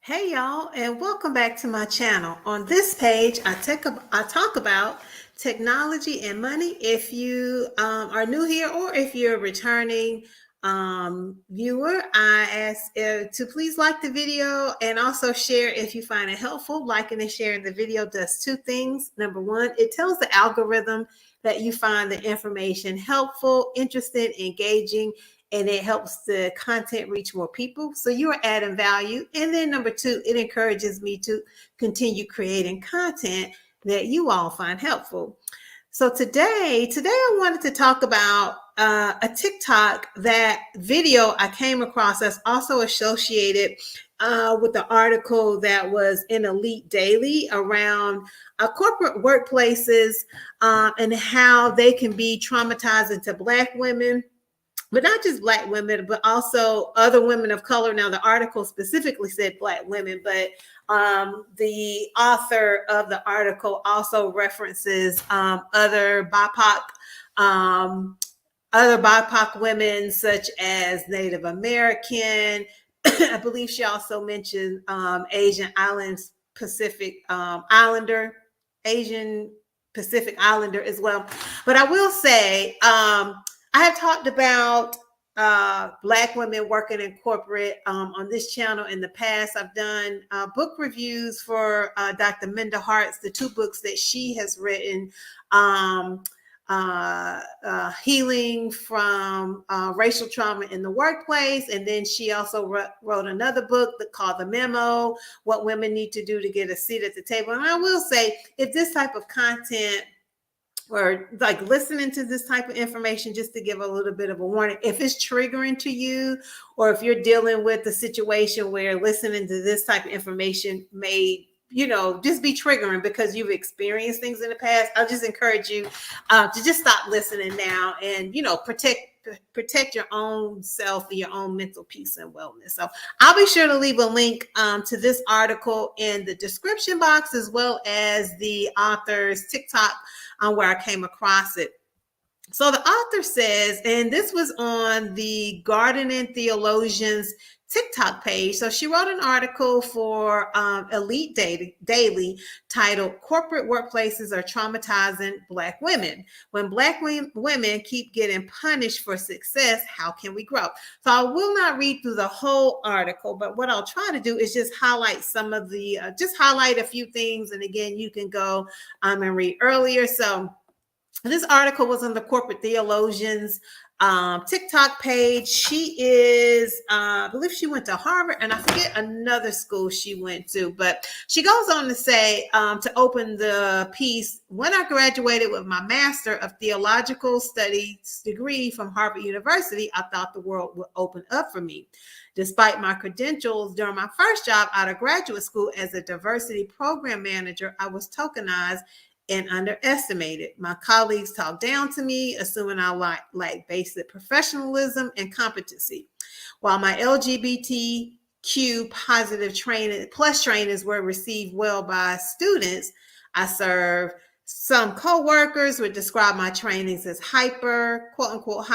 Hey y'all, and welcome back to my channel. On this page, I talk about technology and money. If you are new here or if you're a returning viewer, I ask to please like the video and also share if you find it helpful. Liking and sharing the video does two things. Number one, it tells the algorithm that you find the information helpful, interesting, engaging, and it helps the content reach more people. So you are adding value. And then number two, it encourages me to continue creating content that you all find helpful. So today I wanted to talk about a TikTok, that video I came across that's also associated with the article that was in Elite Daily around corporate workplaces and how they can be traumatizing to Black women, but not just Black women, but also other women of color. Now, the article specifically said Black women, but the author of the article also references um, other BIPOC women, such as Native American. I believe she also mentioned Asian Islands Pacific Islander, Asian Pacific Islander as well. But I will say, I have talked about Black women working in corporate on this channel in the past. I've done book reviews for Dr. Minda Hart's, the two books that she has written. Healing from racial trauma in the workplace. And then she also wrote another book called The Memo, What Women Need to Do to Get a Seat at the Table. And I will say, if this type of content or like listening to this type of information, just to give a little bit of a warning, if it's triggering to you, or if you're dealing with a situation where listening to this type of information may just be triggering because you've experienced things in the past, I'll just encourage you to just stop listening now and protect your own self and your own mental peace and wellness. So I'll be sure to leave a link to this article in the description box, as well as the author's TikTok where I came across it. So the author says, and this was on the Gardening Theologians TikTok page. So she wrote an article for Elite Daily titled "Corporate Workplaces Are Traumatizing Black Women. When Black women keep getting punished for success, how can we grow?" So I will not read through the whole article, but what I'll try to do is just highlight some of the, just highlight a few things. And again, you can go and read earlier. So this article was on the Corporate Theologians TikTok page. She is, I believe she went to Harvard, and I forget another school she went to, but she goes on to say, to open the piece, "When I graduated with my Master of Theological Studies degree from Harvard University, I thought the world would open up for me. Despite my credentials, during my first job out of graduate school as a diversity program manager, I was tokenized and underestimated. My colleagues talked down to me, assuming I lacked basic professionalism and competency. While my LGBTQ positive trainings were received well by students I serve, some co-workers would describe my trainings as hyper, quote unquote,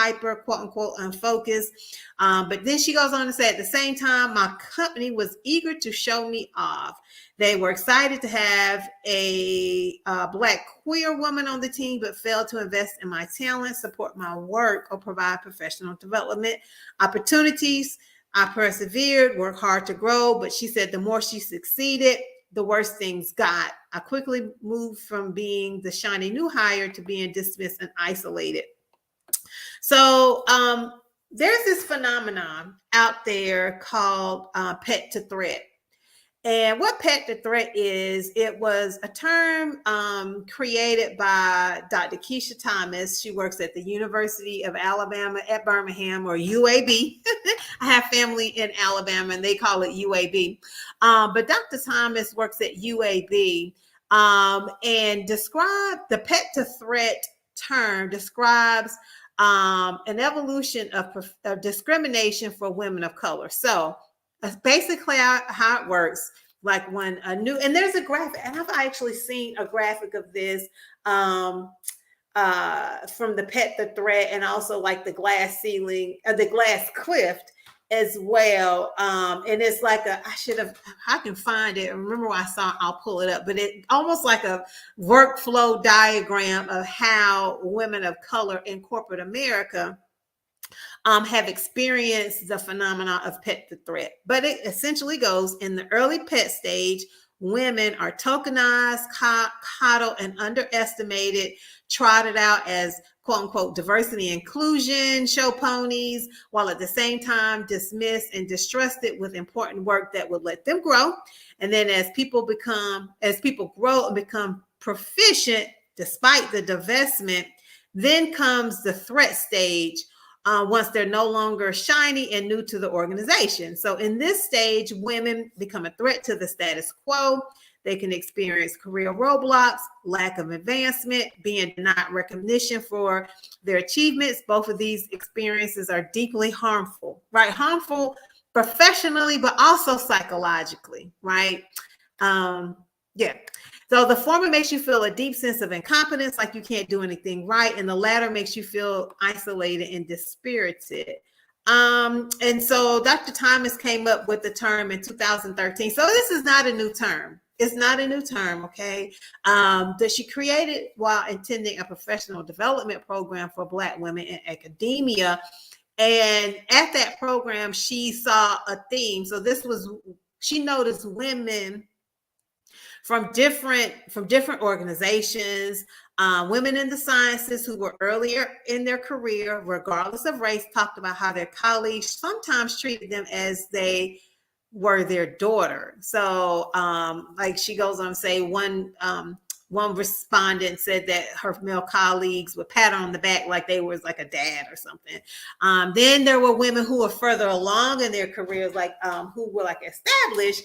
unfocused. But then she goes on to say, at the same time, my company was eager to show me off. They were excited to have a Black queer woman on the team, but failed to invest in my talent, support my work, or provide professional development opportunities. I persevered, worked hard to grow, but she said the more she succeeded, the worse things got. I quickly moved from being the shiny new hire to being dismissed and isolated." So there's this phenomenon out there called pet to threat. And what pet to threat is, it was a term created by Dr. Keisha Thomas. She works at the University of Alabama at Birmingham, or UAB. I have family in Alabama and they call it UAB. But Dr. Thomas works at UAB and described the pet to threat term, describes an evolution of discrimination for women of color. So that's basically how it works. Like when a new, and there's a graphic, and I've actually seen a graphic of this from the pet the threat, and also like the glass ceiling, the glass cliff. as well. And it's like I can find it. Remember what I saw, I'll pull it up, but it almost like a workflow diagram of how women of color in corporate America have experienced the phenomena of pet to threat. But it essentially goes in the early pet stage, women are tokenized, coddled, and underestimated, trotted out as quote unquote diversity inclusion show ponies, while at the same time dismissed and distrusted with important work that would let them grow. And then as people grow and become proficient despite the divestment, then comes the threat stage, once they're no longer shiny and new to the organization. So in this stage, women become a threat to the status quo. They can experience career roadblocks, lack of advancement, being denied recognition for their achievements. Both of these experiences are deeply harmful, right? Harmful professionally, but also psychologically, right? Yeah. So the former makes you feel a deep sense of incompetence, like you can't do anything right, and the latter makes you feel isolated and dispirited. And so Dr. Thomas came up with the term in 2013. So this is not a new term. It's not a new term, okay? That she created while attending a professional development program for Black women in academia. And at that program, she saw a theme. So she noticed women from different organizations, women in the sciences who were earlier in their career, regardless of race, talked about how their colleagues sometimes treated them as they were their daughter. So like she goes on to say, one respondent said that her male colleagues would pat her on the back like they was like a dad or something. Then there were women who were further along in their careers, like who were like established,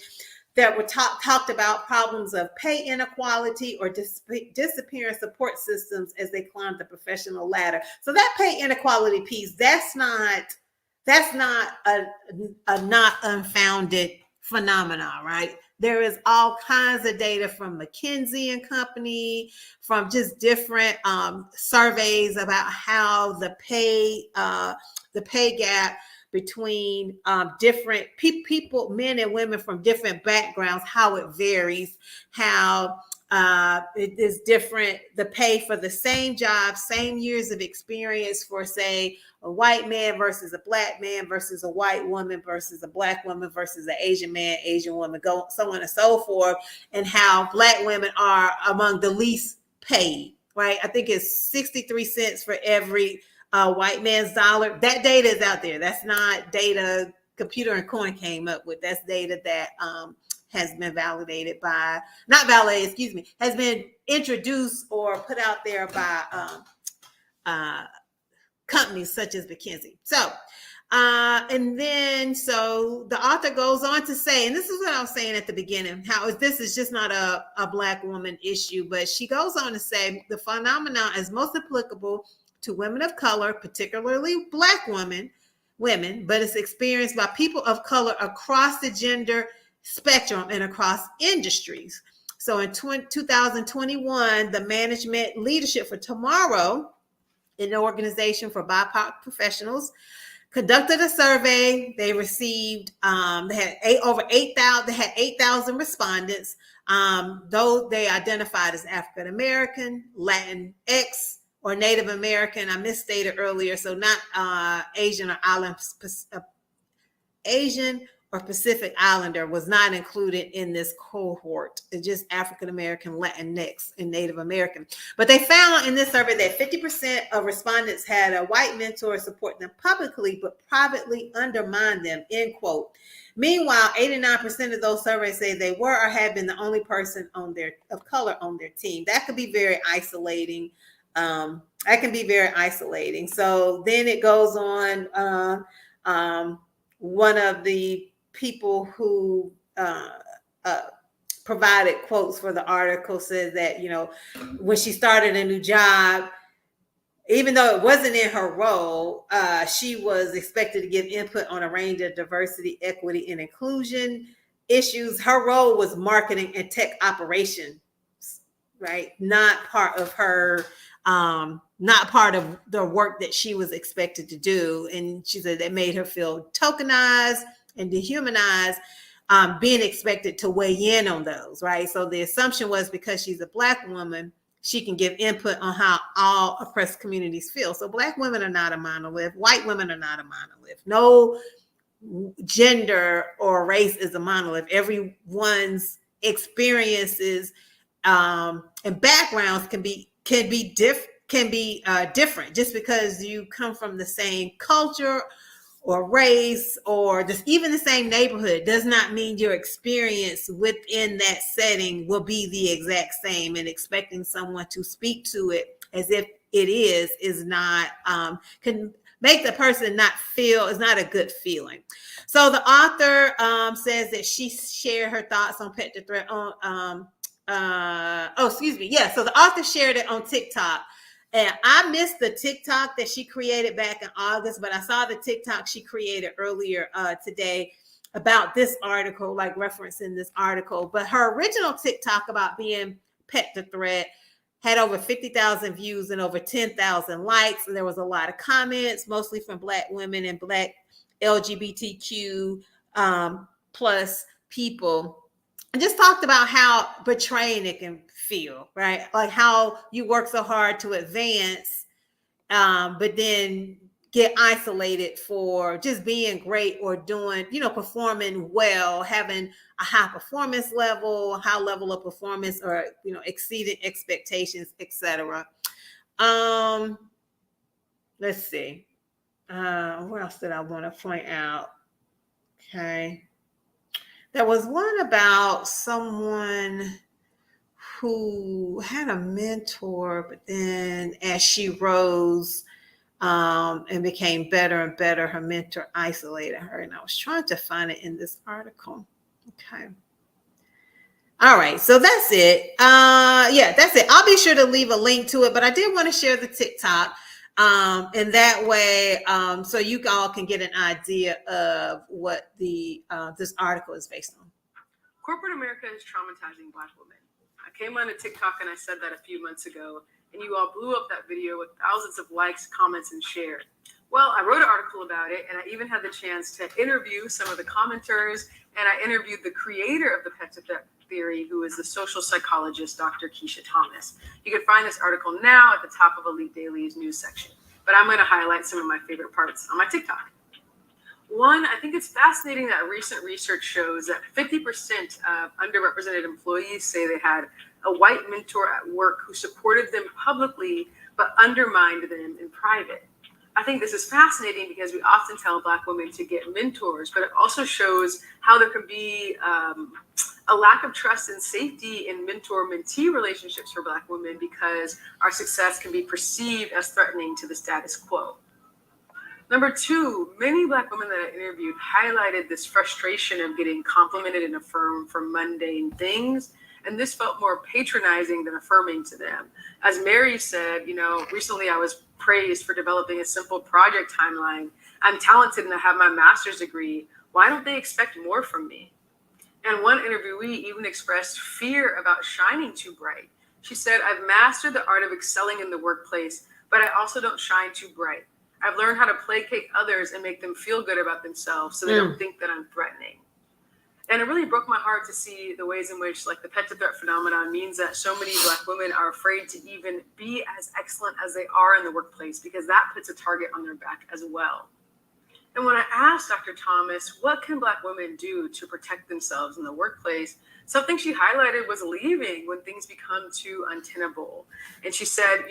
that were talked about problems of pay inequality or disappearing support systems as they climbed the professional ladder. So that pay inequality piece, that's not a not unfounded phenomena, right? There is all kinds of data from McKinsey and Company, from just different surveys about how the pay gap between different people, men and women from different backgrounds, how it varies, how it is different, the pay for the same job, same years of experience for, say, a white man versus a Black man versus a white woman versus a Black woman versus an Asian man, Asian woman, so on and so forth, and how Black women are among the least paid, right? I think it's 63 cents for every white man's dollar. That data is out there. That's not data ComputerandCoin came up with. That's data that has been validated by, not validated, excuse me, has been introduced or put out there by companies such as McKinsey. So, and then so the author goes on to say, and this is what I was saying at the beginning, how this is just not a Black woman issue, but she goes on to say the phenomenon is most applicable to women of color, particularly Black women, but it's experienced by people of color across the gender spectrum and across industries. So in 2021, the Management Leadership for Tomorrow, an organization for BIPOC professionals, conducted a survey. They received, they had 8,000 respondents. Though they identified as African American, Latinx, or Native American. I misstated earlier, so not Asian or Pacific Islander was not included in this cohort. It's just African American, Latinx, and Native American. But they found in this survey that 50% of respondents had a white mentor support them publicly, but privately undermined them, end quote. Meanwhile, 89% of those surveys say they were or had been the only person of color on their team. That could be very isolating. So then it goes on. One of the people who provided quotes for the article says that, when she started a new job, even though it wasn't in her role, she was expected to give input on a range of diversity, equity, and inclusion issues. Her role was marketing and tech operations, right? Not part of her not part of the work that she was expected to do. And she said that made her feel tokenized and dehumanized, being expected to weigh in on those, right? So the assumption was because she's a Black woman, she can give input on how all oppressed communities feel. So Black women are not a monolith. White women are not a monolith. No gender or race is a monolith. Everyone's experiences and backgrounds can be different. Just because you come from the same culture or race or just even the same neighborhood does not mean your experience within that setting will be the exact same. And expecting someone to speak to it as if it is not can make the person not feel, is not a good feeling. So the author says that she shared her thoughts on Pet the Threat on so the author shared it on TikTok. And I missed the TikTok that she created back in August, but I saw the TikTok she created earlier today about this article, like referencing this article. But her original TikTok about being Pet the Threat had over 50,000 views and over 10,000 likes. And there was a lot of comments, mostly from Black women and Black LGBTQ plus people. And just talked about how betraying it can feel, right? Like how you work so hard to advance, but then get isolated for just being great or doing, performing well, having a high performance level, high level of performance, or, exceeding expectations, etc. Let's see. What else did I want to point out? Okay. There was one about someone who had a mentor, but then as she rose and became better and better, her mentor isolated her. And I was trying to find it in this article. Okay. All right. So that's it. That's it. I'll be sure to leave a link to it, but I did want to share the TikTok. And that way, so you all can get an idea of what the this article is based on. Corporate America is traumatizing Black women. I came on a TikTok and I said that a few months ago, and you all blew up that video with thousands of likes, comments, and shares. Well, I wrote an article about it, and I even had the chance to interview some of the commenters, and I interviewed the creator of the Pet to Threat theory, who is the social psychologist, Dr. Keisha Thomas. You can find this article now at the top of Elite Daily's news section, but I'm going to highlight some of my favorite parts on my TikTok. One, I think it's fascinating that recent research shows that 50% of underrepresented employees say they had a white mentor at work who supported them publicly but undermined them in private. I think this is fascinating because we often tell Black women to get mentors, but it also shows how there can be a lack of trust and safety in mentor-mentee relationships for Black women because our success can be perceived as threatening to the status quo. Number two, many Black women that I interviewed highlighted this frustration of getting complimented and affirmed for mundane things. And this felt more patronizing than affirming to them. As Mary said, recently I was praised for developing a simple project timeline. I'm talented and I have my master's degree. Why don't they expect more from me? And one interviewee even expressed fear about shining too bright. She said, I've mastered the art of excelling in the workplace, but I also don't shine too bright. I've learned how to placate others and make them feel good about themselves so they don't think that I'm threatening. And it really broke my heart to see the ways in which the Pet to Threat phenomenon means that so many Black women are afraid to even be as excellent as they are in the workplace because that puts a target on their back as well. And when I asked Dr. Thomas, what can Black women do to protect themselves in the workplace, something she highlighted was leaving when things become too untenable. And she said,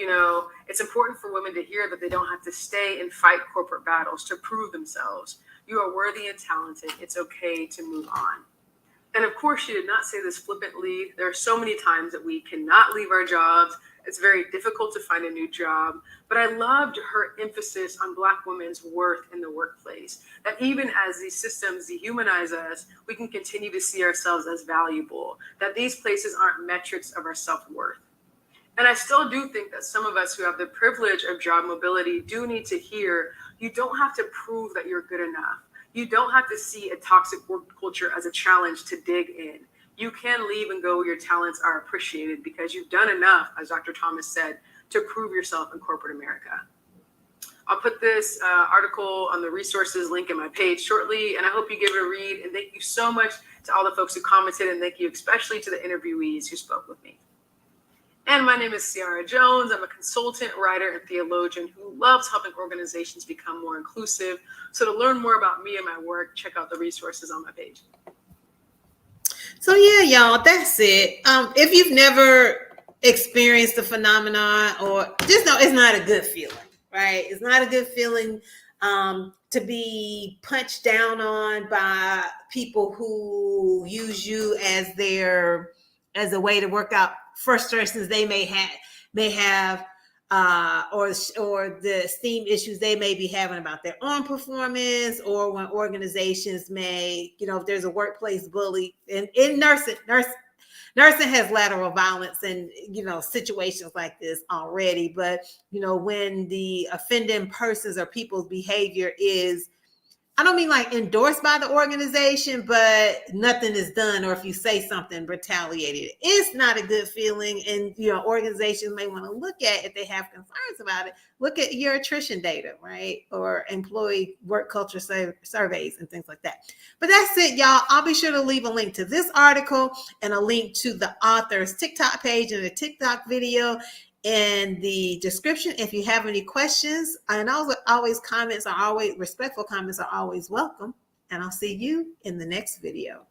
it's important for women to hear that they don't have to stay and fight corporate battles to prove themselves. You are worthy and talented. It's okay to move on. And of course, she did not say this flippantly. There are so many times that we cannot leave our jobs. It's very difficult to find a new job. But I loved her emphasis on Black women's worth in the workplace, that even as these systems dehumanize us, we can continue to see ourselves as valuable, that these places aren't metrics of our self-worth. And I still do think that some of us who have the privilege of job mobility do need to hear, you don't have to prove that you're good enough. You don't have to see a toxic work culture as a challenge to dig in. You can leave and go where your talents are appreciated because you've done enough, as Dr. Thomas said, to prove yourself in corporate America. I'll put this article on the resources link in my page shortly, and I hope you give it a read. And thank you so much to all the folks who commented, and thank you especially to the interviewees who spoke with me. And my name is Ciara Jones. I'm a consultant, writer, and theologian who loves helping organizations become more inclusive. So to learn more about me and my work, check out the resources on my page. So yeah, y'all, that's it. If you've never experienced the phenomenon, or just know it's not a good feeling, right? It's not a good feeling to be punched down on by people who use you as a way to work out frustrations they may have or the esteem issues they may be having about their own performance, or when organizations may, if there's a workplace bully. And in nursing has lateral violence and, situations like this already. But, when the offending persons or people's behavior is, I don't mean like endorsed by the organization, but nothing is done, or if you say something, retaliated. It's not a good feeling. And, organizations may want to look at, if they have concerns about it, look at your attrition data, right? Or employee work culture surveys and things like that. But that's it, y'all. I'll be sure to leave a link to this article and a link to the author's TikTok page and a TikTok video in the description. If you have any questions, and respectful comments are always welcome. And I'll see you in the next video.